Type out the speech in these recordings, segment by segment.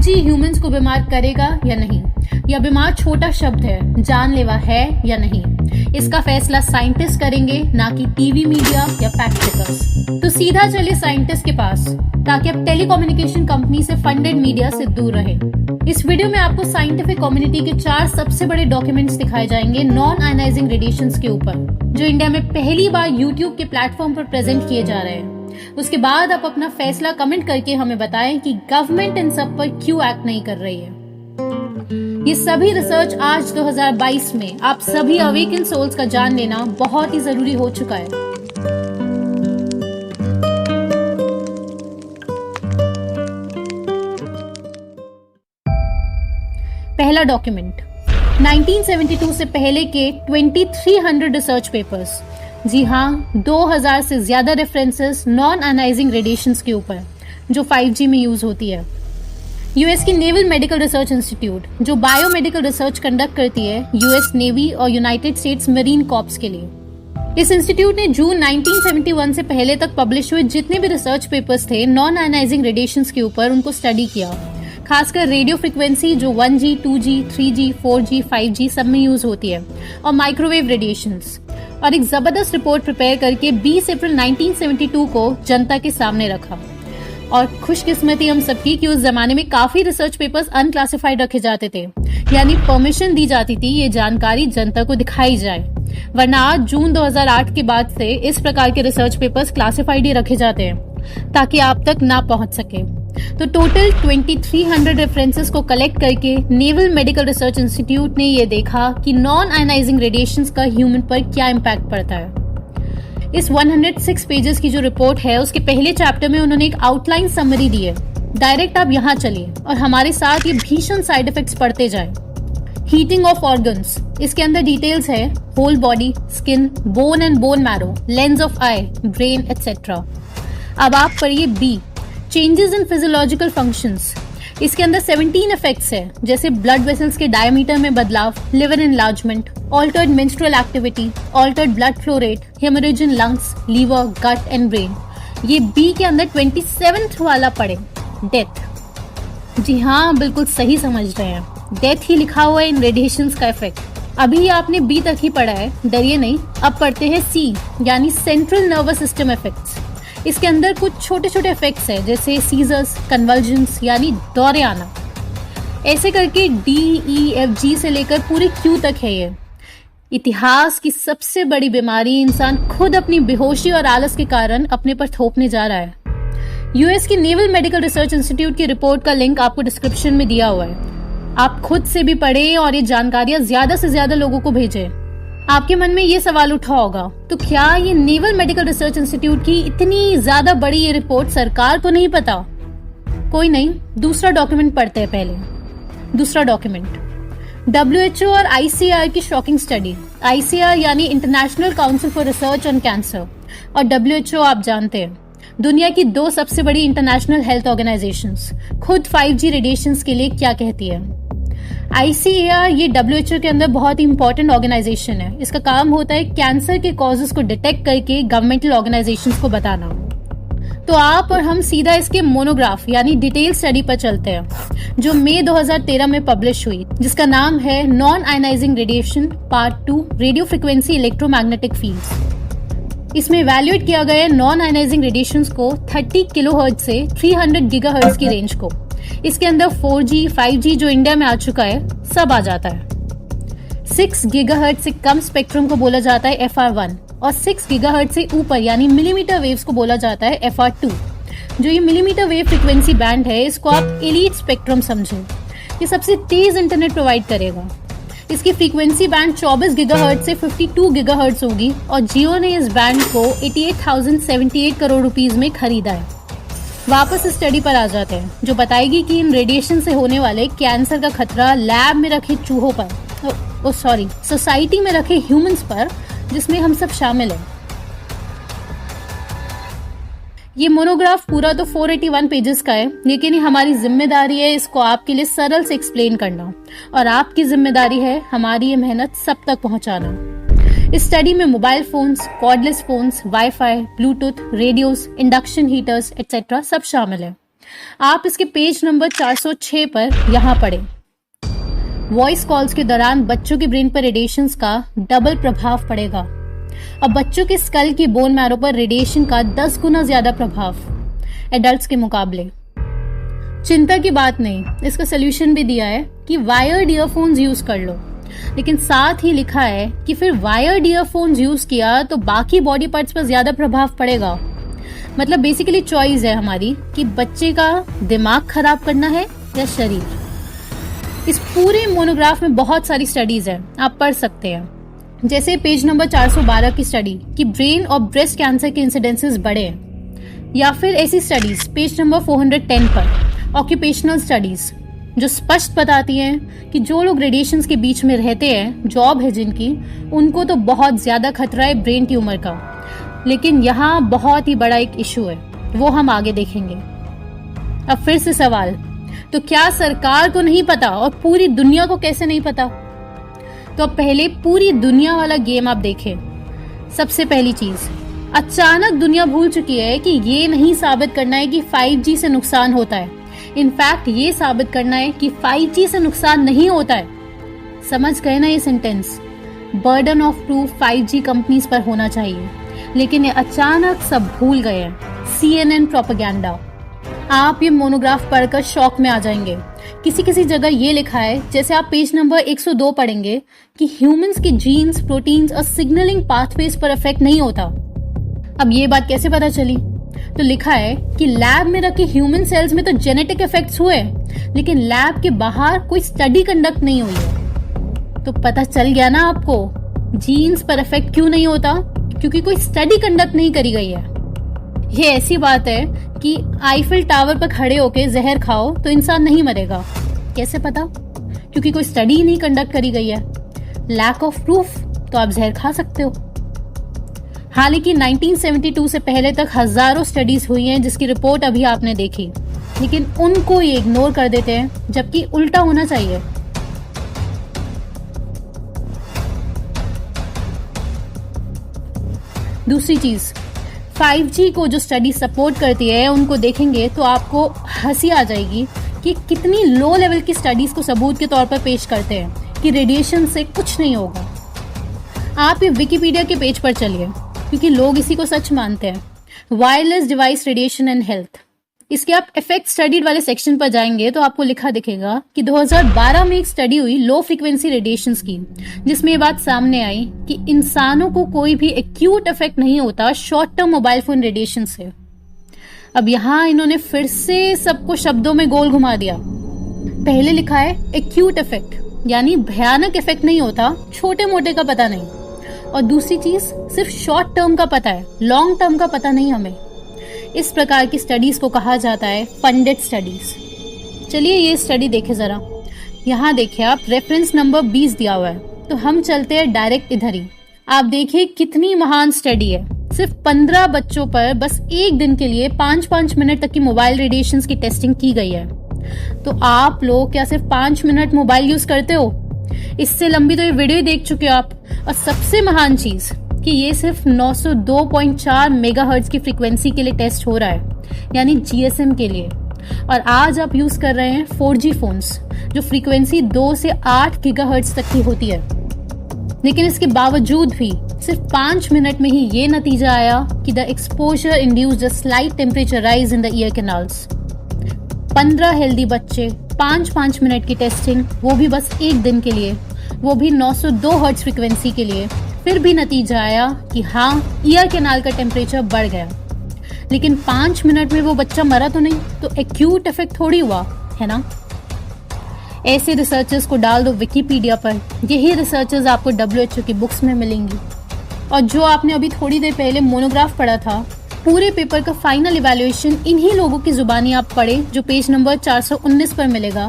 5G humans को बीमार करेगा या नहीं, या बीमार छोटा शब्द है, जानलेवा है या नहीं, इसका फैसला साइंटिस्ट करेंगे, ना कि टीवी मीडिया या फैक्ट चेकर्स। तो सीधा चलिए साइंटिस्ट के पास, ताकि अब टेलीकम्युनिकेशन कंपनी से फंडेड मीडिया से दूर रहे। इस वीडियो में आपको साइंटिफिक कम्युनिटी के 4 सबसे बड़े डॉक्यूमेंट्स दिखाए जाएंगे नॉन आयनाइजिंग रेडिएशंस के ऊपर, जो इंडिया में पहली बार यूट्यूब के प्लेटफॉर्म पर प्रेजेंट किए जा रहे हैं। उसके बाद आप अपना फैसला कमेंट करके हमें बताएं कि गवर्नमेंट इन सब पर क्यों एक्ट नहीं कर रही है। ये सभी रिसर्च आज 2022 में आप सभी अवेकन सोल्स का जान लेना बहुत ही जरूरी हो चुका है। पहला डॉक्यूमेंट 1972 से पहले के 2300 रिसर्च पेपर्स, जी हाँ 2000 से ज्यादा रेफरेंसेस नॉन आयनाइजिंग रेडिएशंस के ऊपर जो 5G में यूज होती है। यूएस की नेवल मेडिकल रिसर्च इंस्टीट्यूट जो बायोमेडिकल रिसर्च कंडक्ट करती है यूएस नेवी और यूनाइटेड स्टेट्स मरीन कॉर्प्स के लिए। इस इंस्टीट्यूट ने जून 1971 से पहले तक पब्लिश हुए जितने भी रिसर्च पेपर्स थे नॉन आयनाइजिंग रेडिएशंस के ऊपर, उनको स्टडी किया, खासकर रेडियो फ्रिक्वेंसी जो 1G, 2G, 3G, 4G, 5G सब में यूज होती है, और माइक्रोवेव रेडिएशंस, और एक जबरदस्त रिपोर्ट प्रिपेयर करके 20 अप्रैल 1972 को जनता के सामने रखा। और खुशकिस्मती हम सबकी कि उस जमाने में काफी रिसर्च पेपर्स अनक्लासिफाइड रखे जाते थे, यानी परमिशन दी जाती थी ये जानकारी जनता को दिखाई जाए, वरना आज जून 2008 के बाद से इस प्रकार के रिसर्च पेपर्स क्लासिफाइड ही रखे जाते हैं ताकि आप तक ना पहुंच सके। तो टोटल 2300 रेफरेंसेस को कलेक्ट करके नेवल मेडिकल रिसर्च इंस्टीट्यूट ने ये देखा कि नॉन आयनाइजिंग रेडिएशंस का ह्यूमन पर क्या इम्पैक्ट पड़ता है। इस 106 पेजेस की जो रिपोर्ट है उसके पहले चैप्टर में उन्होंने एक आउटलाइन समरी दी है। डायरेक्ट आप यहाँ चलिए और हमारे साथ ये भीषण साइड इफेक्ट्स पढ़ते जाएं। हीटिंग ऑफ ऑर्गन्स, इसके अंदर डिटेल्स है whole body, skin, bone and bone marrow, lens of eye, brain etcetera. अब आप पढ़िए B, changes in physiological functions. इसके अंदर 17 इफेक्ट्स है, जैसे ब्लड वेसल्स के डायमीटर में बदलाव, liver enlargement, altered menstrual activity, altered blood flow rate, haemorrhage in lungs, liver, gut and brain. ये बी के अंदर 27th वाला पढ़े, डेथ। जी हाँ, बिल्कुल सही समझ रहे हैं, डेथ ही लिखा हुआ है इन रेडिएशंस का इफेक्ट। अभी आपने बी तक ही पढ़ा है, डरिए नहीं। अब पढ़ते हैं सी, यानी सेंट्रल नर्वस सिस्टम इफेक्ट्स। इसके अंदर कुछ छोटे छोटे इफेक्ट्स हैं, जैसे सीजर्स, कन्वल्जन्स यानी दौरे आना। ऐसे करके DEFG से लेकर पूरे Q तक है ये। इतिहास की सबसे बड़ी बीमारी इंसान खुद अपनी बेहोशी और आलस के कारण अपने पर थोपने जा रहा है। यूएस की नेवल मेडिकल रिसर्च इंस्टीट्यूट की रिपोर्ट का लिंक आपको डिस्क्रिप्शन में दिया हुआ है। आप खुद से भी पढ़ें और ये जानकारियां ज्यादा से ज्यादा लोगों को भेजें। आपके मन में ये सवाल उठा होगा, तो क्या ये नेवल मेडिकल रिसर्च इंस्टीट्यूट की इतनी ज्यादा बड़ी ये रिपोर्ट सरकार को नहीं पता? कोई नहीं, दूसरा डॉक्यूमेंट पढ़ते हैं पहले। दूसरा डॉक्यूमेंट WHO और ICR की शॉकिंग स्टडी। ICR यानी international council for research on cancer, और WHO आप जानते हैं दुनिया की 2 सबसे बड़ी इंटरनेशनल हेल्थ ऑर्गेनाइजेशंस खुद 5G रेडिएशंस के लिए क्या कहती है। ICAR ये WHO के अंदर बहुत ही इंपॉर्टेंट ऑर्गेनाइजेशन है। इसका काम होता है कैंसर के कॉजेस को डिटेक्ट करके गवर्नमेंटल ऑर्गेनाइजेशंस को बताना। तो आप और हम सीधा इसके मोनोग्राफ यानी डिटेल स्टडी पर चलते हैं, जो मई 2013 में पब्लिश हुई, जिसका नाम है non ionising radiation part 2, radio frequency electromagnetic fields. इसमें इवैल्यूएट किया गया नॉन आयनाइजिंग रेडिएशंस को 30 किलोहर्ट्ज से 300 गीगाहर्ट्ज की रेंज को। इसके अंदर 4G, 5G जो इंडिया में आ चुका है सब आ जाता है। 6 गीगाहर्ट्ज से कम स्पेक्ट्रम को बोला जाता है FR1, और 6 गीगाहर्ट्ज से ऊपर यानी मिलीमीटर वेव्स को बोला जाता है FR2। जो ये मिलीमीटर वेव फ्रिक्वेंसी बैंड है, इसको आप एलीट स्पेक्ट्रम समझें। ये सबसे तेज इंटरनेट प्रोवाइड करेगा। इसकी फ्रीक्वेंसी बैंड 24 गीगाहर्ट्ज से 52 गीगाहर्ट्ज होगी, और जियो ने इस बैंड को 88,078 करोड़ रुपीस में खरीदा है। वापस स्टडी पर आ जाते हैं, जो बताएगी कि इन रेडिएशन से होने वाले कैंसर का खतरा लैब में रखे चूहों पर, सोसाइटी में रखे ह्यूमंस पर, जिसमें हम सब शामिल हैं। ये मोनोग्राफ पूरा तो 481 पेजेस का है, लेकिन ये हमारी जिम्मेदारी है इसको आपके लिए सरल से एक्सप्लेन करना, और आपकी जिम्मेदारी है हमारी ये मेहनत सब तक पहुंचाना। इस स्टडी में mobile phones, cordless phones, wifi, Bluetooth, radios, induction heaters etcetera सब शामिल है। आप इसके पेज नंबर 406 पर यहाँ पढ़े। वॉइस कॉल्स के दौरान बच्चों के ब्रेन पर रेडिएशंस का डबल प्रभाव पड़ेगा। अब बच्चों के स्कल की बोन मैरो पर रेडिएशन का 10 गुना ज्यादा प्रभाव एडल्ट्स के मुकाबले। चिंता की बात नहीं, इसका सोल्यूशन भी दिया है कि वायर्ड ईयरफोन्स यूज कर लो, लेकिन साथ ही लिखा है कि फिर वायर्ड ईयरफोन्स यूज किया तो बाकी बॉडी पार्ट्स पर ज्यादा प्रभाव पड़ेगा। मतलब बेसिकली चॉइस है हमारी कि बच्चे का दिमाग खराब करना है या शरीर। इस पूरे मोनोग्राफ में बहुत सारी स्टडीज हैं, आप पढ़ सकते हैं। जैसे पेज नंबर 412 की स्टडी कि ब्रेन और ब्रेस्ट कैंसर के इंसिडेंसेस बढ़े हैं, या फिर ऐसी स्टडीज पेज नंबर 410 पर ऑक्यूपेशनल स्टडीज जो स्पष्ट बताती हैं कि जो लोग रेडिएशंस के बीच में रहते हैं, जॉब है जिनकी, उनको तो बहुत ज्यादा खतरा है ब्रेन ट्यूमर का। लेकिन यहाँ बहुत ही बड़ा एक इशू है, वो हम आगे देखेंगे। अब फिर से सवाल, तो क्या सरकार को नहीं पता और पूरी दुनिया को कैसे नहीं पता? तो अब पहले पूरी दुनिया वाला गेम आप देखें। सबसे पहली चीज, अचानक दुनिया भूल चुकी है कि ये नहीं साबित करना है कि 5G से नुकसान होता है। इनफैक्ट ये साबित करना है कि 5G से नुकसान नहीं होता है। समझ गए ना ये sentence? Burden of proof 5G companies पर होना चाहिए, लेकिन ये अचानक सब भूल गए हैं। CNN propaganda. आप ये मोनोग्राफ पढ़कर शॉक में आ जाएंगे। किसी किसी जगह ये लिखा है, जैसे आप पेज नंबर 102 पढ़ेंगे, कि ह्यूमंस के जीन्स, प्रोटीन्स और सिग्नलिंग पाथवेज पर इफेक्ट नहीं होता। अब ये बात कैसे पता चली? तो लिखा है कि लैब में रखे ह्यूमन सेल्स में तो जेनेटिक इफेक्ट्स हुए, लेकिन लैब के बाहर कोई स्टडी कंडक्ट नहीं हुई है। तो पता चल गया ना आपको, जीन्स पर इफेक्ट क्यों नहीं होता? क्योंकि कोई स्टडी कंडक्ट नहीं करी गई है। ये ऐसी बात है कि आईफिल टावर पर खड़े होके जहर खाओ तो इंसान नहीं मरेगा। कैसे पता? क्योंकि कोई स्टडी नहीं कंडक्ट करी गई है। लैक ऑफ प्रूफ, तो आप जहर खा सकते हो। हालांकि 1972 से पहले तक हजारों स्टडीज हुई हैं जिसकी रिपोर्ट अभी आपने देखी, लेकिन उनको ये इग्नोर कर देते हैं, जबकि उल्टा होना चाहिए। दूसरी चीज, 5G को जो स्टडी सपोर्ट करती है उनको देखेंगे तो आपको हंसी आ जाएगी कि कितनी लो लेवल की स्टडीज को सबूत के तौर पर पेश करते हैं कि रेडिएशन से कुछ नहीं होगा। आप ये विकिपीडिया के पेज पर चलिए, क्योंकि लोग इसी को सच मानते हैं। Wireless device radiation and health, इसके आप इफेक्ट स्टडीड वाले सेक्शन पर जाएंगे तो आपको लिखा दिखेगा कि 2012 में एक स्टडी हुई लो फ्रीक्वेंसी रेडिएशंस की, जिसमें ये बात सामने आई कि इंसानों को कोई भी एक्यूट इफेक्ट नहीं होता short term mobile phone radiation से। अब यहाँ इन्होंने फिर से सबको शब्दों में गोल घुमा दिया। पहले लिखा है एक्यूट इफेक्ट, यानी भयानक इफेक्ट नहीं होता, छोटे मोटे का पता नहीं। और दूसरी चीज, सिर्फ शॉर्ट टर्म का पता है, लॉन्ग टर्म का पता नहीं हमें। इस प्रकार की स्टडीज को कहा जाता है फंडेड स्टडीज। चलिए ये स्टडी देखें जरा। यहाँ देखिए आप, रेफरेंस नंबर 20 दिया हुआ है, तो हम चलते हैं डायरेक्ट इधर ही। आप देखिए कितनी महान स्टडी है। सिर्फ 15 बच्चों पर बस एक दिन के लिए 5-5 मिनट तक की मोबाइल रेडिएशंस की टेस्टिंग की गई है। तो आप लोग क्या सिर्फ 5 मिनट मोबाइल यूज करते हो? इससे लंबी तो ये वीडियो देख चुके हो आप। और सबसे महान चीज कि ये सिर्फ 902.4 मेगाहर्ट्ज की फ्रीक्वेंसी के लिए टेस्ट हो रहा है, यानी GSM के लिए। और आज आप यूज कर रहे हैं 4G फोन्स, जो फ्रीक्वेंसी 2 से 8 गीगाहर्ट्ज तक की होती है। लेकिन इसके बावजूद भी सिर्फ 5 मिनट में ही ये नतीजा आया कि the exposure induced a slight temperature rise in the year canals. 15 healthy बच्चे, 5-5 मिनट की टेस्टिंग, वो भी बस एक दिन के लिए, वो भी 902 हर्ट्ज फ्रीक्वेंसी के लिए। फिर भी नतीजा आया कि हाँ, ईयर कैनाल का टेम्परेचर बढ़ गया। लेकिन 5 मिनट में वो बच्चा मरा तो नहीं, तो एक्यूट इफेक्ट थोड़ी हुआ है ना। ऐसे रिसर्चर्स को डाल दो विकिपीडिया पर, यही रिसर्चर्स आपको WHO की बुक्स में मिलेंगी। और जो आपने अभी थोड़ी देर पहले मोनोग्राफ पढ़ा था, पूरे पेपर का फाइनल इवैल्यूएशन इन्हीं लोगों की जुबानी आप पढ़े, जो पेज नंबर 419 पर मिलेगा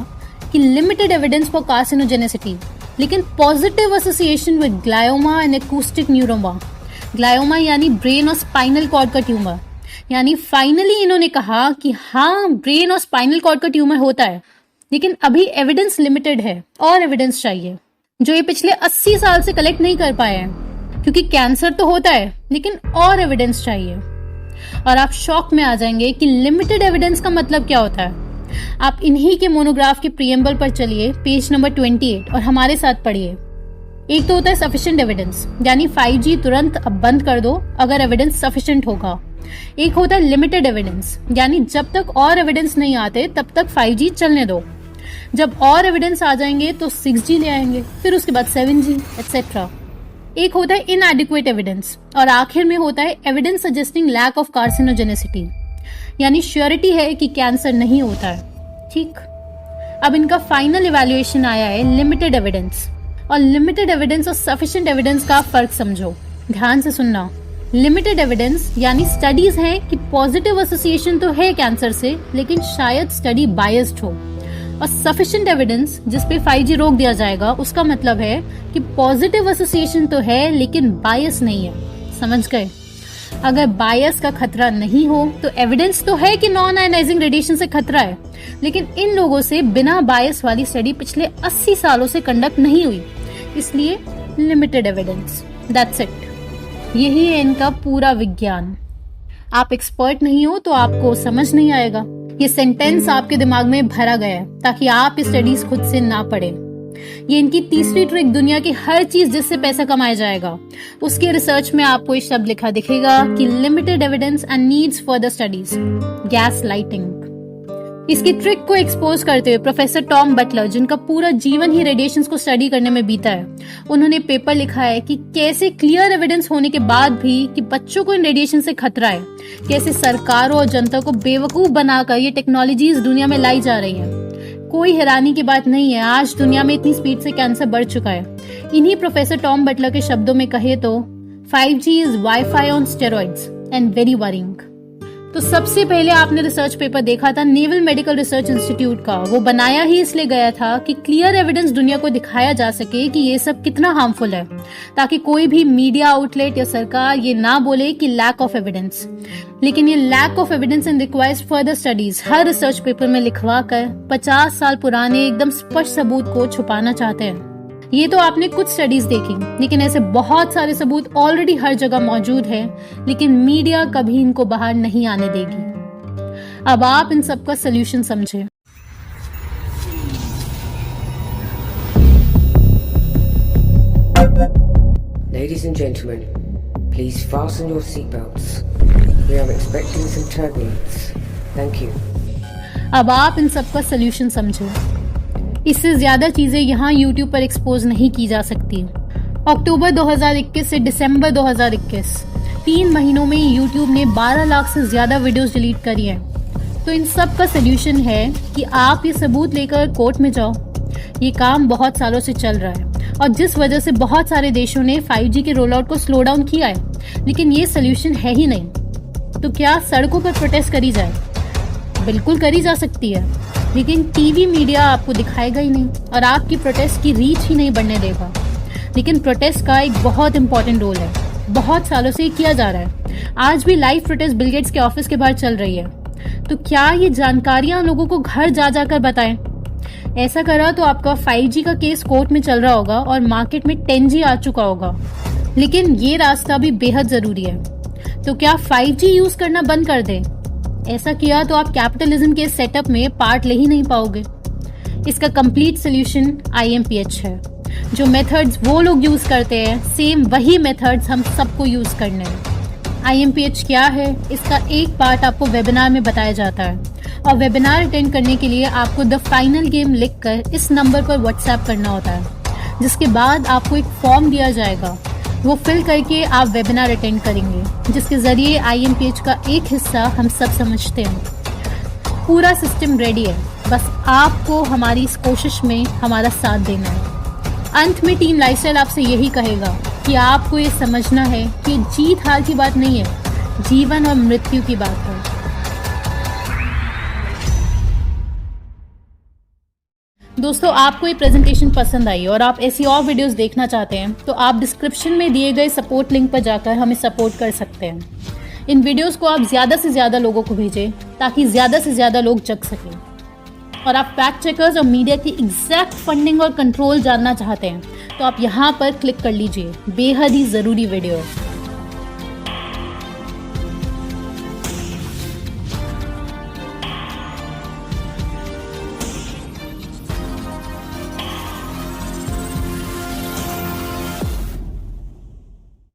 कि लिमिटेड एविडेंस फॉर कार्सिनोजेनेसिटी, लेकिन positive association with glioma and acoustic neuroma. Glioma यानी ब्रेन और स्पाइनल कॉर्ड का ट्यूमर। यानी फाइनली इन्होंने कहा कि हाँ, ब्रेन और स्पाइनल कॉर्ड का ट्यूमर होता है, लेकिन अभी एविडेंस लिमिटेड है, और एविडेंस चाहिए, जो ये पिछले 80 साल से कलेक्ट नहीं कर पाए हैं। क्योंकि कैंसर तो होता है, लेकिन और एविडेंस चाहिए। और आप शॉक में आ जाएंगे कि लिमिटेड एविडेंस का मतलब क्या होता है। आप इन्हीं के मोनोग्राफ के प्रीएम्बल पर चलिए, पेज नंबर 28, और हमारे साथ पढ़िए। एक तो होता है सफिशिएंट एविडेंस, यानी 5G तुरंत अब बंद कर दो अगर एविडेंस सफिशिएंट होगा। एक होता है लिमिटेड एविडेंस, यानी जब तक और एविडेंस नहीं आते तब तक 5G चलने दो। जब और एविडेंस आ जाएंगे तो 6G ले आएंगे, फिर उसके बाद 7G एटसेट्रा। एक होता है इनएडिक्वेट एविडेंस, और आखिर में होता है evidence suggesting lack of carcinogenicity, यानी श्योरिटी है कि कैंसर नहीं होता है। ठीक, अब इनका फाइनल इवैल्यूएशन आया है लिमिटेड एविडेंस। और लिमिटेड एविडेंस और सफिशिएंट एविडेंस का फर्क समझो, ध्यान से सुनना। लिमिटेड एविडेंस यानी स्टडीज हैं कि पॉजिटिव एसोसिएशन तो है कैंसर से, लेकिन शायद स्टडी बायस्ड हो। और सफिशिएंट एविडेंस जिस पे 5G रोक दिया जाएगा, उसका मतलब है कि पॉजिटिव एसोसिएशन तो है लेकिन बायस नहीं है। समझ गए? अगर बायस का खतरा नहीं हो तो एविडेंस तो है कि नॉन आयनाइजिंग रेडिएशन से खतरा है, लेकिन इन लोगों से बिना बायस वाली स्टडी पिछले 80 सालों से कंडक्ट नहीं हुई, इसलिए लिमिटेड एविडेंस। That's it. यही है इनका पूरा विज्ञान। आप एक्सपर्ट नहीं हो तो आपको समझ नहीं आएगा। ये सेंटेंस आपके दिमाग में भरा गया है ताकि आप इस स्टडीज खुद से ना पढ़ें। ये इनकी तीसरी ट्रिक, दुनिया की हर चीज जिससे पैसा कमाया जाएगा उसके रिसर्च में आपको एक शब्द लिखा दिखेगा कि limited evidence and needs further studies, gas lighting. इसकी ट्रिक को एक्सपोज करते हुए प्रोफेसर टॉम बटलर, जिनका पूरा जीवन ही रेडिएशन को स्टडी करने में बीता है, उन्होंने पेपर लिखा है कि कैसे क्लियर एविडेंस होने के बाद भी कि बच्चों को इन रेडिएशन से खतरा है, कैसे सरकारों और जनता को बेवकूफ बनाकर ये टेक्नोलॉजीज दुनिया में लाई जा रही है। कोई हैरानी की बात नहीं है, आज दुनिया में इतनी स्पीड से कैंसर बढ़ चुका है। इन्हीं प्रोफेसर टॉम बटलर के शब्दों में कहे तो 5G is wifi on steroids and very worrying. तो सबसे पहले आपने रिसर्च पेपर देखा था नेवल मेडिकल रिसर्च इंस्टीट्यूट का। वो बनाया ही इसलिए गया था कि क्लियर एविडेंस दुनिया को दिखाया जा सके कि ये सब कितना हार्मफुल है, ताकि कोई भी मीडिया आउटलेट या सरकार ये ना बोले कि लैक ऑफ एविडेंस। लेकिन ये lack of evidence and requires further studies हर रिसर्च पेपर में लिखवा कर 50 साल पुराने एकदम स्पष्ट सबूत को छुपाना चाहते हैं। ये तो आपने कुछ स्टडीज देखी, लेकिन ऐसे बहुत सारे सबूत ऑलरेडी हर जगह मौजूद है, लेकिन मीडिया कभी इनको बाहर नहीं आने देगी। अब आप इन सब का सलूशन समझे। Ladies and gentlemen, please fasten your seatbelts. We are expecting some turbulence. Thank you. अब आप इन सब का सलूशन समझो। इससे ज्यादा चीजें यहाँ YouTube पर एक्सपोज नहीं की जा सकती। अक्टूबर 2021 से दिसंबर 2021 3 महीनों में YouTube ने 12 लाख से ज्यादा वीडियोस डिलीट करी हैं। तो इन सब का सलूशन है कि आप ये सबूत लेकर कोर्ट में जाओ। ये काम बहुत सालों से चल रहा है और जिस वजह से बहुत सारे देशों ने 5G के रोल आउट को स्लो डाउन किया है, लेकिन ये सलूशन है ही नहीं। तो क्या सड़कों पर प्रोटेस्ट करी जाए? बिल्कुल करी जा सकती है, लेकिन टीवी मीडिया आपको दिखाएगा ही नहीं और आपकी प्रोटेस्ट की रीच ही नहीं बढ़ने देगा। लेकिन प्रोटेस्ट का एक बहुत इंपॉर्टेंट रोल है, बहुत सालों से किया जा रहा है। आज भी लाइव प्रोटेस्ट बिल गेट्स के ऑफिस के बाहर चल रही है। तो क्या ये जानकारियां लोगों को घर जा जाकर बताएं? ऐसा करा तो आपका 5G का केस कोर्ट में चल रहा होगा और मार्केट में 10G आ चुका होगा। लेकिन ये रास्ता भी बेहद जरूरी है। तो क्या 5G यूज करना बंद कर दें? ऐसा किया तो आप कैपिटलिज्म के सेटअप में पार्ट ले ही नहीं पाओगे। इसका कंप्लीट सोल्यूशन IMPH है। जो मेथड्स वो लोग यूज करते हैं, सेम वही मेथड्स हम सबको यूज करने हैं। IMPH क्या है, इसका एक पार्ट आपको वेबिनार में बताया जाता है और वेबिनार अटेंड करने के लिए आपको द फाइनल गेम लिखकर इस नंबर पर व्हाट्सएप करना होता है, जिसके बाद आपको एक फॉर्म दिया जाएगा। वो फिल करके आप वेबिनार अटेंड करेंगे, जिसके जरिए IMPH का एक हिस्सा हम सब समझते हैं। पूरा सिस्टम रेडी है, बस आपको हमारी इस कोशिश में हमारा साथ देना है। अंत में टीम लाइफस्टाइल आपसे यही कहेगा कि आपको ये समझना है कि जीत हार की बात नहीं है, जीवन और मृत्यु की बात है। दोस्तों, आपको ये प्रेजेंटेशन पसंद आई और आप ऐसी और वीडियोस देखना चाहते हैं तो आप डिस्क्रिप्शन में दिए गए सपोर्ट लिंक पर जाकर हमें सपोर्ट कर सकते हैं। इन वीडियोस को आप ज़्यादा से ज़्यादा लोगों को भेजें ताकि ज़्यादा से ज़्यादा लोग जग सकें। और आप फैक्ट चेकर्स और मीडिया की एग्जैक्ट फंडिंग और कंट्रोल जानना चाहते हैं तो आप यहाँ पर क्लिक कर लीजिए। बेहद ही ज़रूरी वीडियो है।